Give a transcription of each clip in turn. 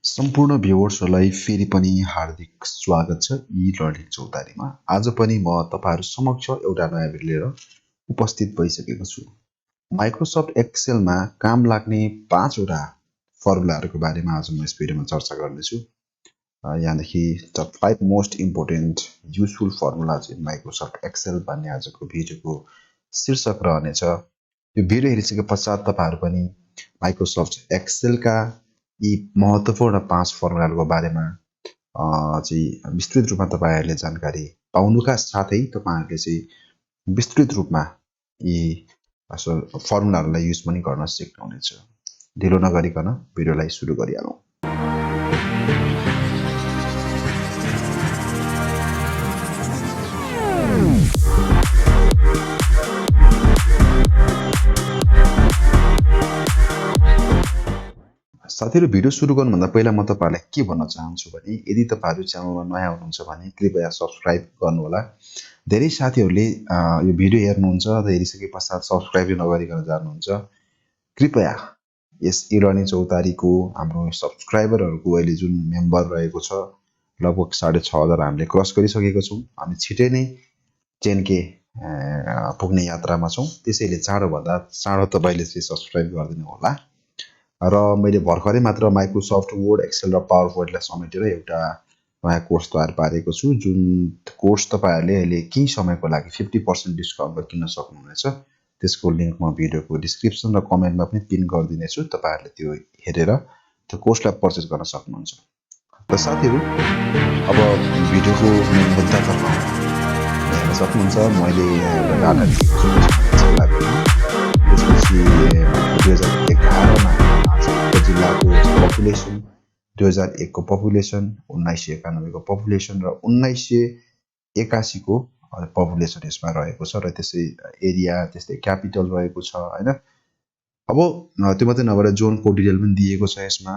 सम्पूर्ण भ्युअर्सहरूलाई फेरि पनि हार्दिक स्वागत छ ई-लर्निङ चौतारीमा। आज पनि म तपाईहरु समक्ष एउटा नयाँ भिडियो लिएर उपस्थित भइसकेको छु। माइक्रोसफ्ट एक्सेलमा काम लाग्ने 5 वटा फर्मुलाहरूको बारेमा आज म यस भिडियोमा चर्चा गर्नेछु। यहाँदेखि top 5 most important useful formula in Microsoft Excel भन्ने आजको भिडियोको शीर्षक रहनेछ। यो भिडियो हेरिसके पश्चात तपाईहरु पनि माइक्रोसफ्ट एक्सेलका यी महत्त्वपूर्ण 5 फर्मुलाहरूको बारेमा चाहिँ विस्तृत रूपमा तपाईहरुले जानकारी पाउनुका साथै तपाईहरुले चाहिँ विस्तृत रूपमा यी फर्मुलाहरूलाई युज पनि गर्न सिक्नुहुनेछ। ढिलो नगरिकन भिडियोलाई सुरु गरिहालौं। साथीहरु, भिडियो सुरु गर्नुभन्दा पहिला म तपाईहरुलाई के भन्न चाहन्छु भने यदि तपाईहरु च्यानलमा नयाँ हुनुहुन्छ भने कृपया सब्स्क्राइब गर्नुहोला। धेरै साथीहरुले यो भिडियो हेर्नुहुन्छ र हेरिसके पश्चात सब्स्क्राइब नगरिकन जानुहुन्छ। कृपया यस ई-लर्निङ चौतारीको हाम्रो सब्स्क्राइबरहरुको अहिले जुन मेम्बर रहेको छ लगभग 6500 हामीले क्रस गरिसकेको छौं। हामी छिटै नै 10K पुग्ने यात्रामा छौं। त्यसैले चाँडोभन्दा चाँडो तपाईले चाहिँ सब्स्क्राइब गरिदिनु होला। र मैले भर्खरै मात्र माइक्रोसफ्ट वर्ड, एक्सेल र पावर पोइन्टलाई समेटेर एउटा नयाँ कोर्स तयार पारेको छु। जुन कोर्स तपाईहरुले अहिले केही समयको लागि 50% डिस्काउन्टमा किन्न सक्नुहुनेछ। त्यसको लिंक म भिडियोको डिस्क्रिप्सन र कमेन्टमा पनि पिन गरिदिनेछु। तपाईहरुले त्यो हेरेर त्यो कोर्सलाई पर्चेज गर्न सक्नुहुन्छ। र साथीहरु, अब भिडियोको मेन मुद्दातर्फ हेर्न सक्नुहुन्छ। मैले यहाँ एउटा डाटा दिएको छु। त्यसपछि 2011 मा जिल्लाको पपुलेसन, 2001 को पपुलेसन, 1991 को पपुलेसन र 1981 को पपुलेसन यसमा रहेको छ। र त्यसै एरिया, त्यस्तै क्यापिटल रहेको छ हैन। अब त्यो मात्रै नभएर जोनको डिटेल पनि दिएको छ यसमा।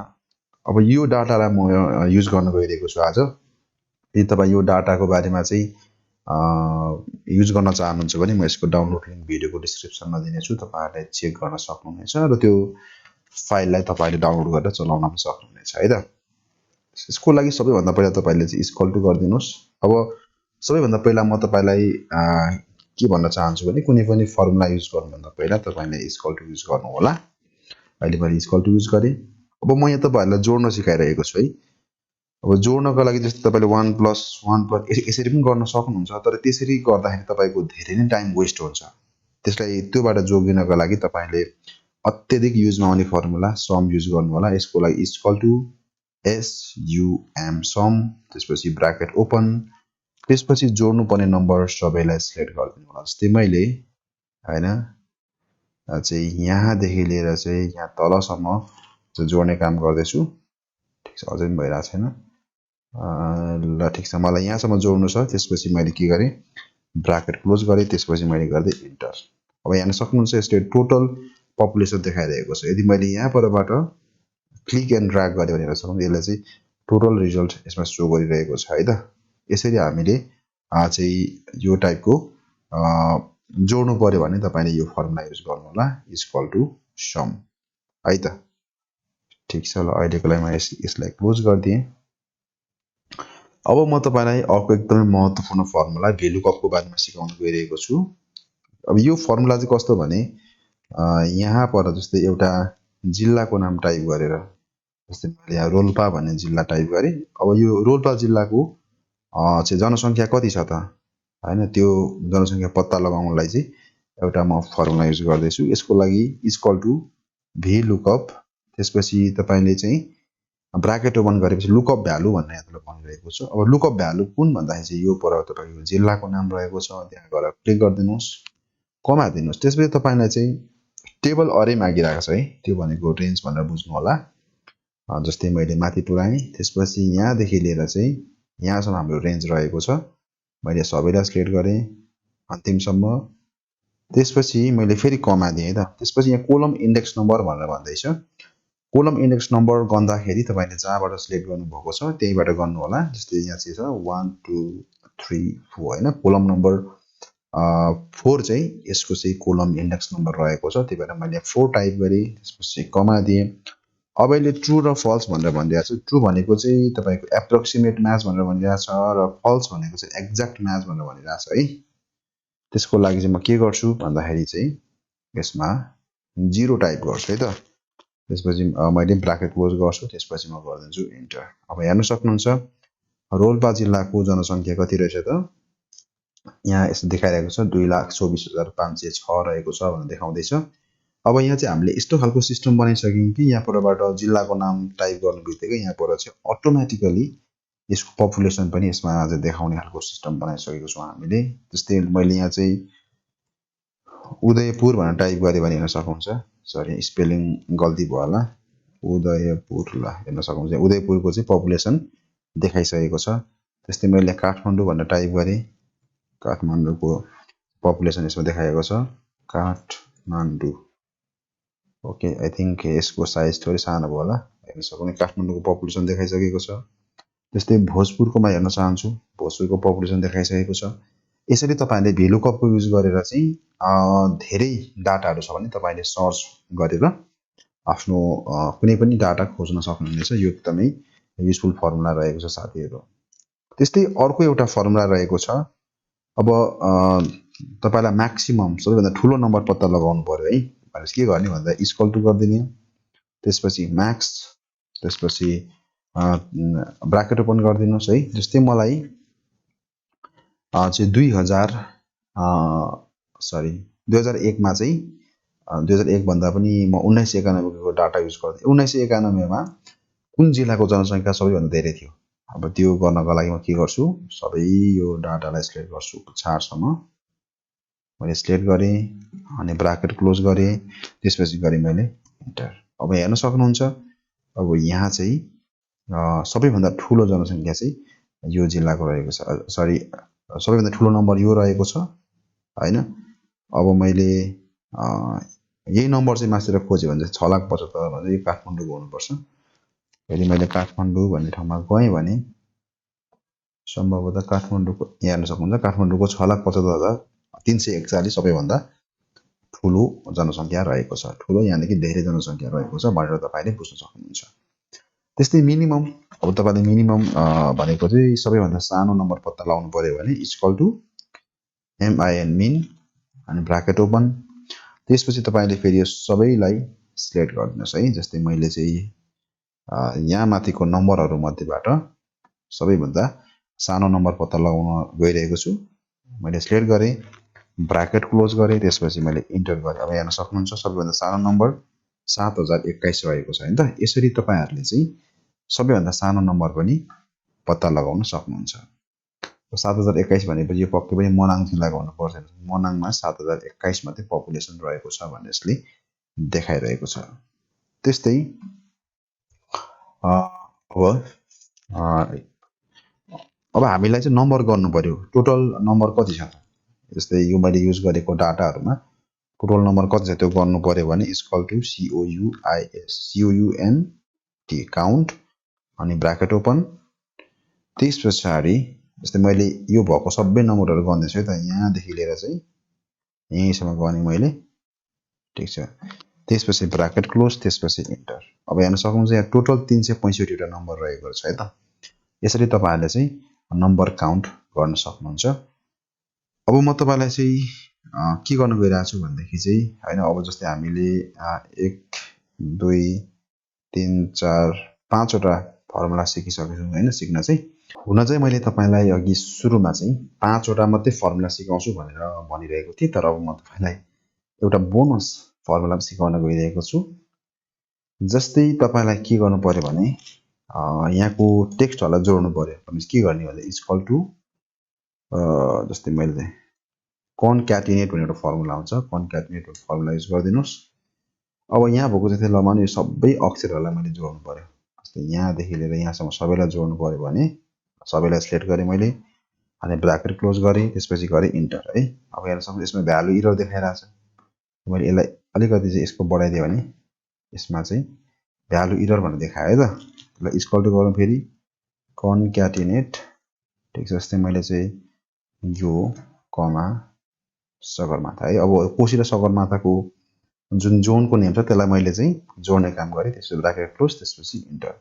अब यो डाटालाई म युज गर्न गइरहेको छु आज। यदि तपाई यो डाटाको बारेमा चाहिँ युज गर्न चाहनुहुन्छ भने म यसको डाउनलोड लिंक भिडियोको डिस्क्रिप्सनमा दिनेछु। तपाईहरुले चेक गर्न सक्नुहुनेछ र त्यो फाइललाई तपाईले डाउनलोड गरेर चलाउन पनि सक्नुहुनेछ है त। यसको लागि सबैभन्दा पहिला तपाईले चाहिँ इक्वल टु गर्दिनुस्। अब सबैभन्दा पहिला म तपाईलाई के भन्न चाहन्छु भने कुनै पनि फर्मुला युज गर्नुभन्दा पहिला तपाईले इक्वल टु युज गर्नु होला। अहिले मैले इक्वल टु युज गरे। अब म यहाँ तपाईहरुलाई जोड्न सिकाइरहेको छु है। अब जोड्नको लागि जस्तो तपाईले 1 + 1 यसरी पनि गर्न सक्नुहुन्छ, तर त्यसरी गर्दाखेरि तपाईको धेरै नै टाइम वेस्ट हुन्छ। त्यसलाई त्योबाट जोगिनको लागि तपाईले अत्यधिक युजमा आउने फर्मुला सम युज गर्नु होला। यसको लागि इक्वल टु SUM सम, त्यसपछि ब्र्याकेट ओपन, त्यसपछि जोड्नु पर्ने नम्बर सबैलाई सिलेक्ट गरिदिनु होला। जस्तै मैले हैन चाहिँ यहाँ देखि लिएर चाहिँ यहाँ तलसम्म जोड्ने काम गर्दै छु। ठीक छ, अझै पनि भइरा छैन। ल ठीक छ, मलाई यहाँसम्म जोड्नु छ। त्यसपछि मैले के गरे, ब्र्याकेट क्लोज गरे। त्यसपछि मैले गर्दै इन्टर। अब यहाँ हेर्न सक्नुहुन्छ यसले टोटल पपुलेसन देखाइरहेको छ। यदि मैले यहाँबाट क्लिक एन्ड ड्र्याग गरे भने हेर्न सक्नुहुन्छ यसले चाहिँ टोटल रिजल्ट यसमा शो गरिरहेको छ है त। यसरी हामीले चाहिँ यो टाइपको जोड्नु पर्यो भने तपाईले यो फर्मुला युज गर्नु होला, इक्वल टु सम है त। ठीक छ, ल अहिलेको लागि म यसलाई क्लोज गर्दिए। अब म तपाईलाई अर्को एकदमै महत्त्वपूर्ण फर्मुला VLOOKUP को बारेमा सिकाउन गइरहेको छु। अब यो फर्मुला चाहिँ कस्तो भने यहाँ पर जस्तै एउटा जिल्लाको नाम टाइप गरेर, जस्तै मैले यहाँ रोल्पा भन्ने जिल्ला टाइप गरे। अब यो रोल्पा जिल्लाको चाहिँ जनसंख्या कति छ त हैन, त्यो जनसंख्या पत्ता लगाउनलाई चाहिँ एउटा म फर्मुला युज गर्दै छु। यसको लागि इक्वल टु VLOOKUP, त्यसपछि तपाईले चाहिँ ब्र्याकेट ओपन गरेपछि लुकअप भ्यालु भन्ने यहाँले भनिरहेको छ। अब लुकअप भ्यालु कुन भन्दाखेरि चाहिँ यो पर तपाईको जिल्लाको नाम रहेको छ, त्यहाँ गएर क्लिक गर्दिनुस्, कमा दिनुस्। त्यसपछि तपाईलाई चाहिँ टेबल अरे मागिरहेको छ है, त्यो भनेको रेन्ज भनेर बुझ्नु होला। जस्तै मैले माथि पुराएँ, त्यसपछि यहाँ देखि लिएर चाहिँ यहाँसम्म हाम्रो रेन्ज रहेको छ। मैले सबैलाई सिलेक्ट गरे अन्तिमसम्म। त्यसपछि मैले फेरि कमा दिएँ है त। त्यसपछि यहाँ कोलम इन्डेक्स नम्बर भनेर भन्दै छ। कोलम इन्डेक्स नम्बर गर्दाखेरि तपाईले जहाँबाट सिलेक्ट गर्नु भएको छ त्यहीबाट गर्नु होला। जस्तै यहाँ चाहिँ छ 1 2 3 4 हैन। कोलम नम्बर 4 चाहिँ यसको चाहिँ कोलम इन्डेक्स नम्बर रहेको छ। त्यही भएर मैले 4 टाइप गरे, त्यसपछि कमा दिए। अब अहिले ट्रु र फल्स भनेर भनिरहेको छु। ट्रु भनेको चाहिँ तपाईको एप्रोक्सिमेट म्याच भनेर भनिरहेको छ र फल्स भनेको चाहिँ एक्ज्याक्ट म्याच भनेर भनिरहेको छ है। त्यसको लागि चाहिँ म के गर्छु भन्दाखेरि चाहिँ यसमा 0 टाइप गर्छु है त। त्यसपछि मैले ब्राकेट क्लोज गर्छु, त्यसपछि म गर्दिन्छु इन्टर। अब हेर्न सक्नुहुन्छ रोल्पा जिल्लाको जनसङ्ख्या कति रहेछ त, यहाँ यस्तो देखाइरहेको छ 2,24,506 रहेको छ भनेर देखाउँदैछ। अब यहाँ चाहिँ हामीले यस्तो खालको सिस्टम बनाइसक्यौँ कि यहाँ परबाट जिल्लाको नाम टाइप गर्नु बित्तिकै यहाँ पर चाहिँ अटोमेटिकली यसको पपुलेसन पनि यसमा चाहिँ देखाउने खालको सिस्टम बनाइसकेको छौँ हामीले। जस्तै मैले यहाँ चाहिँ उदयपुर भनेर टाइप गरेँ भने हेर्न सक्नुहुन्छ, सरी स्पेलिङ गल्ती भयो होला, उदयपुर ल हेर्न सक्नुहुन्छ उदयपुरको चाहिँ पपुलेसन देखाइसकेको छ। त्यस्तै मैले काठमाडौँ भनेर टाइप गरेँ, काठमाडौँको पपुलेसन यसमा देखाएको छ काठमाडौँ। ओके आई थिंक यसको साइज थोरै सानो भयो होला, हेर्न सक्नुहुन्छ काठमाडौँको पपुलेसन देखाइसकेको छ। त्यस्तै भोजपुरकोमा हेर्न चाहन्छु, भोजपुरको पपुलेसन देखाइसकेको छ। यसरी तपाईले भेलुकपको युज गरेर चाहिँ धेरै डाटाहरू छ भने तपाईले सर्च गरेर आफ्नो कुनै पनि डाटा खोज्न सक्नुहुनेछ। यो एकदमै युजफुल फर्मुला रहेको छ साथीहरु। त्यस्तै अर्को एउटा फर्मुला रहेको छ। अब तपाईलाई म्याक्सिमम सबैभन्दा ठूलो नम्बर पत्ता लगाउनु पर्यो है। भनेपछि के गर्ने भन्दा इक्वल टु गर्दिने, त्यसपछि म्याक्स, त्यसपछि ब्राकेट ओपन गरिदिनुस् है। जस्तै मलाई चाहिँ 2001 मा चाहिँ 2001 भन्दा पनि म 1991 को डाटा युज गर्दै 1991 मा कुन जिल्लाको जनसङ्ख्या सबैभन्दा धेरै थियो। अब त्यो गर्नको लागि म के गर्छु, सबै यो डाटालाई सिलेक्ट गर्छु, 4 सम्म मैले सिलेक्ट गरे अनि ब्राकेट क्लोज गरे, त्यसपछि गरे मैले इन्टर। अब हेर्न सक्नुहुन्छ अब यहाँ चाहिँ सबैभन्दा ठूलो जनसङ्ख्या चाहिँ यो जिल्लाको रहेको छ, सरी सबैभन्दा ठूलो नम्बर यो रहेको छ हैन। अब मैले यही नम्बर चाहिँ मासेर खोजे भने चाहिँ 6,75,000 भन्दा यो काठमाडौँको हुनुपर्छ। यदि मैले काठमाडौँ भन्ने ठाउँमा गएँ भने सम्भवतः काठमाडौँको यहाँ हेर्न सक्नुहुन्छ काठमाडौँको 6,75,341 सबैभन्दा ठूलो जनसङ्ख्या रहेको छ। ठूलो यानि कि धेरै जनसङ्ख्या रहेको छ भनेर तपाईले बुझ्न सक्नुहुन्छ। त्यस्तै मिनिमम, अब तपाईले मिनिमम भनेको चाहिँ सबैभन्दा सानो नम्बर पत्ता लगाउनु पर्यो भने इक्वल टु MIN मिन अनि ब्राकेट ओपन, त्यसपछि तपाईले फेरि यो सबैलाई सिलेक्ट गर्दिनुस् है। जस्तै मैले चाहिँ यहाँ माथिको नम्बरहरु मध्येबाट सबैभन्दा सानो नम्बर पत्ता लगाउन गइरहेको छु। मैले सिलेक्ट गरे, ब्राकेट क्लोज गरे, त्यसपछि मैले इन्टर गरे। अब हेर्न सक्नुहुन्छ सबैभन्दा सानो नम्बर 7,021 रहेको छ हैन त। यसरी तपाईहरुले चाहिँ सबैभन्दा सानो नम्बर पनि पत्ता लगाउन सक्नुहुन्छ। 7,021 भनेपछि यो पक्कै पनि मनाङ जिल्लाको हुनु पर्छ। मनाङमा 7,021 मात्रै पपुलेसन रहेको छ भन्ने यसले देखाइरहेको छ। त्यस्तै अब हामीलाई चाहिँ नम्बर गर्नु पर्यो, टोटल नम्बर कति छ त। जस्तै यो मैले युज गरेको डाटाहरुमा टोटल नम्बर कति छ त्यो गर्नु पर्यो भने इक्वल टु COUNT काउन्ट अनि ब्राकेट ओपन। त्यसपछि जस्तै मैले यो भएको सबै नम्बरहरु गर्ने छु है त, यहाँदेखि लिएर चाहिँ यहीसम्म गर्ने मैले, ठीक छ। त्यसपछि ब्राकेट क्लोज, त्यसपछि इन्टर। अब हेर्न सक्नुहुन्छ यहाँ टोटल 365 वटा नम्बर रहेको छ है त। यसरी तपाईहरुले चाहिँ नम्बर काउन्ट गर्न सक्नुहुन्छ। अब म तपाईलाई चाहिँ के गर्न गइरहेको छु भन्दाखेरि चाहिँ हैन, अब जस्तै हामीले 1 2 3 4 5 वटा फर्मुला सिकिसकेको छौं हैन। सिक्न चाहिँ हुन चाहिँ मैले तपाईलाई अघि सुरुमा चाहिँ 5 वटा मात्रै फर्मुला सिकाउँछु भनेर भनिरहेको थिएँ, तर अब म तपाईलाई एउटा बोनस फर्मुला सिकाउन गइरहेको छु। जस्तै तपाईलाई के गर्नु पर्यो भने यहाँको टेक्स्टहरुलाई जोड्नु पर्यो। भनेपछि के गर्ने भन्दा इक्वल टु जस्तै मैले कन्क्याटिनेट भन्ने एउटा फर्मुला हुन्छ, कन्क्याटिनेट फर्मुला युज गर्दिनुस्। अब यहाँ भएको जस्तै ल माने यो सबै अक्षरहरुलाई मैले जोड्नु पर्यो। जस्तै यहाँदेखि लिएर यहाँसम्म सबैलाई जोड्नु पर्यो भने सबैलाई सिलेक्ट गरे मैले अनि ब्राकेट क्लोज गरे, त्यसपछि गरे इन्टर है। अब हेर्न सक्नुहुन्छ यसमा भ्यालु इरर देखाइरहेछ। मैले यसलाई अलिकति चाहिँ यसको बढाइदिए भने यसमा चाहिँ भ्यालु इरर भनेर देखायो है त। ल इक्वल टु गरौँ फेरि कन्क्याटिनेट, ठीक छ। जस्तै मैले चाहिँ यो कमा सगरमाथा है। अब कोशी र सगरमाथाको जुन जोनको नेम छ त्यसलाई मैले चाहिँ जोड्ने काम गरेँ। त्यसपछि ब्राकेट क्लोज, त्यसपछि इन्टर।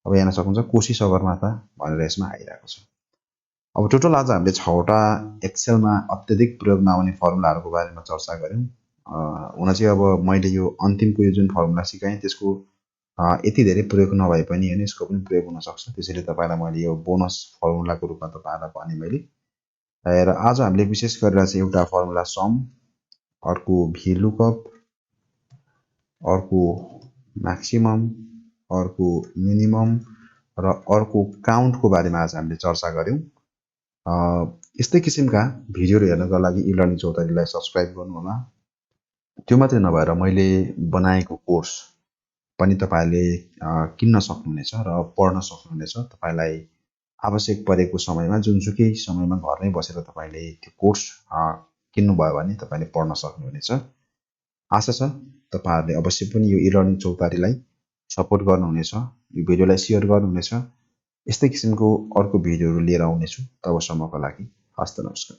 अब यहाँ सक्नुहुन्छ कोशी सगरमाथा भनेर यसमा आइरहेको छ। अब टोटल आज हामीले 6वटा एक्सेलमा अत्यधिक प्रयोगमा आउने फर्मुलाहरूको बारेमा चर्चा गऱ्यौँ। हुन चाहिँ अब मैले यो अन्तिमको यो जुन फर्मुला सिकाएँ त्यसको यति धेरै प्रयोग नभए पनि होइन, यसको पनि प्रयोग हुनसक्छ। त्यसैले तपाईँलाई मैले यो बोनस फर्मुलाको रूपमा तपाईँलाई भने मैले। र आज हामीले विशेष गरेर चाहिँ एउटा फर्मुला सम, अर्को भी लुकअप, अर्को म्याक्सिमम, अर्को मिनिमम र अर्को काउन्टको बारेमा आज हामीले चर्चा गऱ्यौँ। यस्तै किसिमका भिडियोहरू हेर्नको लागि इलर्निङ चौतारीलाई सब्सक्राइब गर्नुहोला। त्यो मात्रै नभएर मैले बनाएको कोर्स पनि तपाईँले किन्न सक्नुहुनेछ र पढ्न सक्नुहुनेछ। तपाईँलाई आवश्यक परेको समयमा, जुनसुकै समयमा घरमै बसेर तपाईँले त्यो कोर्स किन्नुभयो भने तपाईँले पढ्न सक्नुहुनेछ। आशा छ तपाईँहरूले अवश्य पनि यो इलर्निङ चौतारीलाई सपोर्ट गर्नुहुनेछ, यो भिडियोलाई सेयर गर्नुहुनेछ। यस्तै किसिमको अर्को भिडियोहरू लिएर आउनेछु। तबसम्मको लागि हस्त नमस्कार।